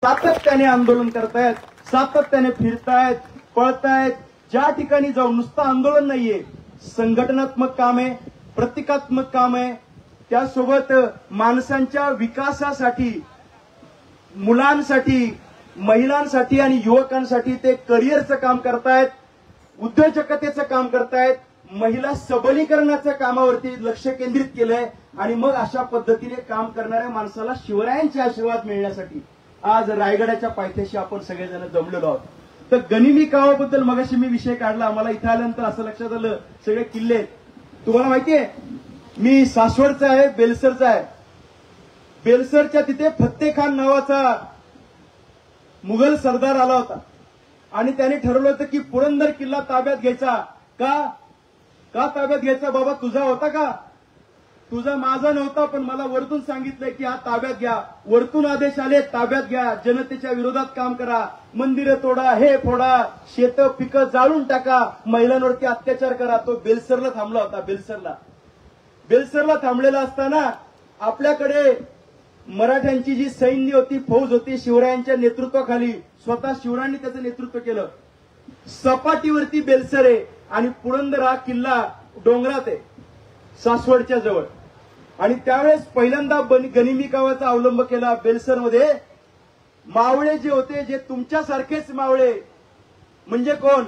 सातत्याने आंदोलन करतायत, सातत्याने फिरतायत, पळतायत. ज्या ठिकाणी जाऊन नुसतं आंदोलन नाहीये, संघटनात्मक काम आहे, प्रतिकात्मक काम आहे, त्यासोबत माणसांच्या विकासासाठी, मुलांसाठी, महिलांसाठी आणि युवकांसाठी ते करिअरचं काम करतायत, उद्योजकतेचं काम करतायत, महिला सबलीकरणाच्या कामावरती लक्ष केंद्रित केलंय. आणि मग अशा पद्धतीने काम करणाऱ्या माणसाला शिवरायांचे आशीर्वाद मिळण्यासाठी आज रायगडाच्या पायथ्याशी आपण सगळेजण जमलेलो आहोत. तर गनिमी कावाबद्दल मगाशी मी विषय काढला. मला इथं आल्यानंतर असं लक्षात आलं, सगळे किल्ले तुम्हाला माहितीये, मी सासवडचा आहे, बेलसरचा आहे. बेलसरच्या तिथे फत्तेखान नावाचा मुघल सरदार आला होता आणि त्याने ठरवलं होतं की पुरंदर किल्ला ताब्यात घ्यायचा. का ताब्यात घ्यायचा बाबा? तुझा होता का? तुझा माझा नव्हता, पण मला वरतून सांगितलंय की हा ताब्यात घ्या. वरतून आदेश आले, ताब्यात घ्या, जनतेच्या विरोधात काम करा, मंदिरं तोडा, हे फोडा, शेतं पिकं जाळून टाका, महिलांवरती अत्याचार करा. तो बेलसरला थांबला होता. बेलसरला थांबलेला असताना आपल्याकडे मराठ्यांची जी सैन्य होती, फौज होती, शिवरायांच्या नेतृत्वाखाली, स्वतः शिवरायांनी त्याचं नेतृत्व केलं. सपाटीवरती बेलसर आहे आणि पुरंदर हा किल्ला डोंगरात आहे, सासवडच्या जवळ. आणि त्यावेळेस पहिल्यांदा गनिमी कावाचा अवलंब केला बेलसरमध्ये. मावळे जे होते, जे तुमच्यासारखेच मावळे, म्हणजे कोण?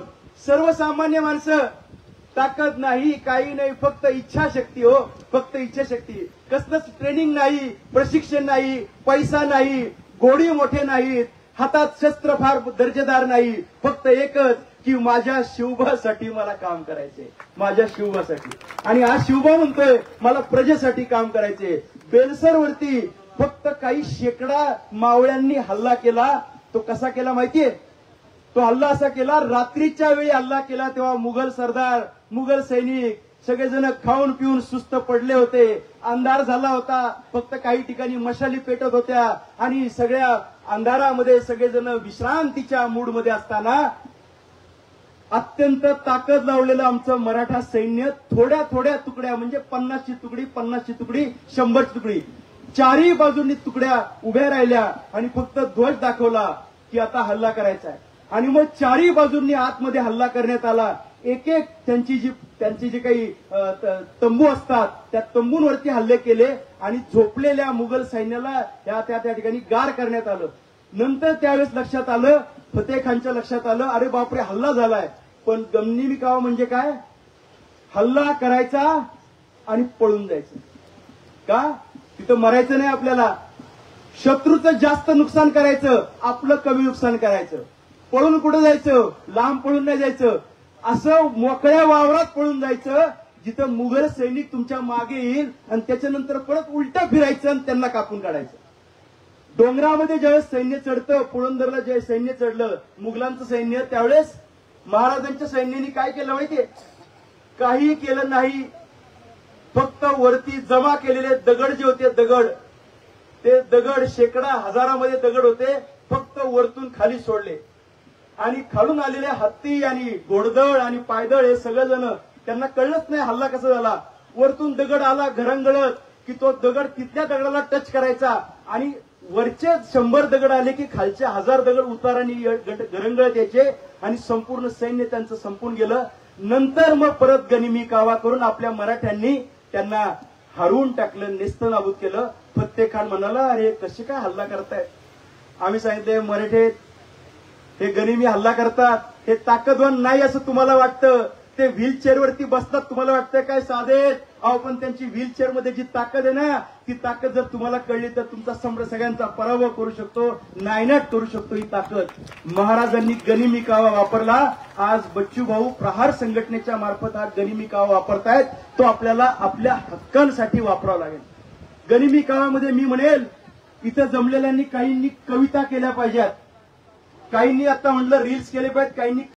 सर्वसामान्य माणसं. ताकद नाही, काही नाही, फक्त इच्छाशक्ती. हो, फक्त इच्छाशक्ती. कसलंच ट्रेनिंग नाही, प्रशिक्षण नाही, पैसा नाही, घोडी मोठे नाहीत, हातात शस्त्र फार दर्जेदार नाही, फक्त एकच की माझ्या शिवबासाठी मला काम करायचंय, माझ्या शिवबासाठी. आणि हा शिवबा म्हणतोय मला प्रजेसाठी काम करायचंय. बेलसरवरती फक्त काही शेकडा मावळ्यांनी हल्ला केला. तो कसा केला माहितीये? तो हल्ला असा केला, रात्रीच्या वेळी हल्ला केला. तेव्हा मुघल सरदार, मुघल सैनिक सगळेजण खाऊन पिऊन सुस्त पडले होते. अंधार झाला होता, फक्त काही ठिकाणी मशाली पेटत होत्या आणि सगळ्या अंधारामध्ये सगळेजण विश्रांतीच्या मूडमध्ये असताना अत्यंत ताकद लावलेलं आमचं मराठा सैन्य थोड्या थोड्या तुकड्या, म्हणजे 50ची तुकडी, 50ची तुकडी, 100ची तुकडी, चारही बाजूंनी तुकड्या उभ्या राहिल्या आणि फक्त ध्वज दाखवला की आता हल्ला करायचा आहे. आणि मग चारही बाजूंनी आतमध्ये हल्ला करण्यात आला. एक एक त्यांची जी काही तंबू असतात त्या तंबूंवरती हल्ले केले आणि झोपलेल्या मुघल सैन्याला त्या ठिकाणी गार करण्यात आलं. नंतर त्यावेळेस लक्षात आलं, फतेखानच्या लक्षात आलं, अरे बापरे, हल्ला झालाय. पण गनिमी कावा म्हणजे काय? हल्ला करायचा आणि पळून जायचं. का? तिथं मरायचं नाही आपल्याला. शत्रूचं जास्त नुकसान करायचं, आपलं कमी नुकसान करायचं. पळून कुठं जायचं? लांब पळून नाही जायचं. असं मोकळ्या वावरात पळून जायचं जिथं मुघल सैनिक तुमच्या मागे येईल आणि त्याच्यानंतर परत उलटं फिरायचं आणि त्यांना कापून काढायचं. डोंगरामध्ये ज्यावेळेस सैन्य चढतं, पुरंदरला जे सैन्य चढलं, मुघलांचं सैन्य, त्यावेळेस महाराजांच्या सैन्याने काय केलं माहितीये? काही केलं नाही. फक्त वरती जमा केलेले दगड जे होते, ते दगड शेकडा हजारामध्ये दगड होते, फक्त वरतून खाली सोडले. आणि खालून आलेले हत्ती आणि घोडदळ आणि पायदळ हे सगळेजण, त्यांना कळलंच नाही हल्ला कसा झाला. वरतून दगड आला घरंगळत की तो दगड तिथल्या दगडाला टच करायचा आणि वरचे 100 दगड आले की खालचे 1000 दगड उताराने घरंगळत यायचे आणि संपूर्ण सैन्य त्यांचं संपून गेलं. नंतर मग परत गनिमी कावा करून आपल्या मराठ्यांनी त्यांना हरवून टाकलं, नेस्तनाबूत केलं. फत्तेखान म्हणाला, अरे कसे काय हल्ला करताय? आम्ही सांगितले, मराठे हे गनिमी हल्ला करतात, हे ताकदवान नाही असं तुम्हाला वाटतं. ते व्हीलचेअरवरती बसतात, तुम्हाला वाटतंय काय साधे? अहो, पण त्यांची व्हीलचेअरमध्ये जी ताकद आहे ना, ती ताकद जर तुम्हाला कळली तर तुमचा सगळ्यांचा पराभव करू शकतो, नायनाट करू शकतो. ही ताकद महाराजांनी गनिमी कावा वापरला. आज बच्चू भाऊ प्रहार संघटनेच्या मार्फत हा गनिमी कावा वापरतायत. तो आपल्याला आपल्या हक्कांसाठी वापरावा लागेल. गनिमी कावामध्ये मी म्हणेल, इथं जमलेल्यांनी काहींनी कविता केल्या पाहिजेत, काहींनी आता म्हटलं रील्स केले पाहिजेत, काहींनी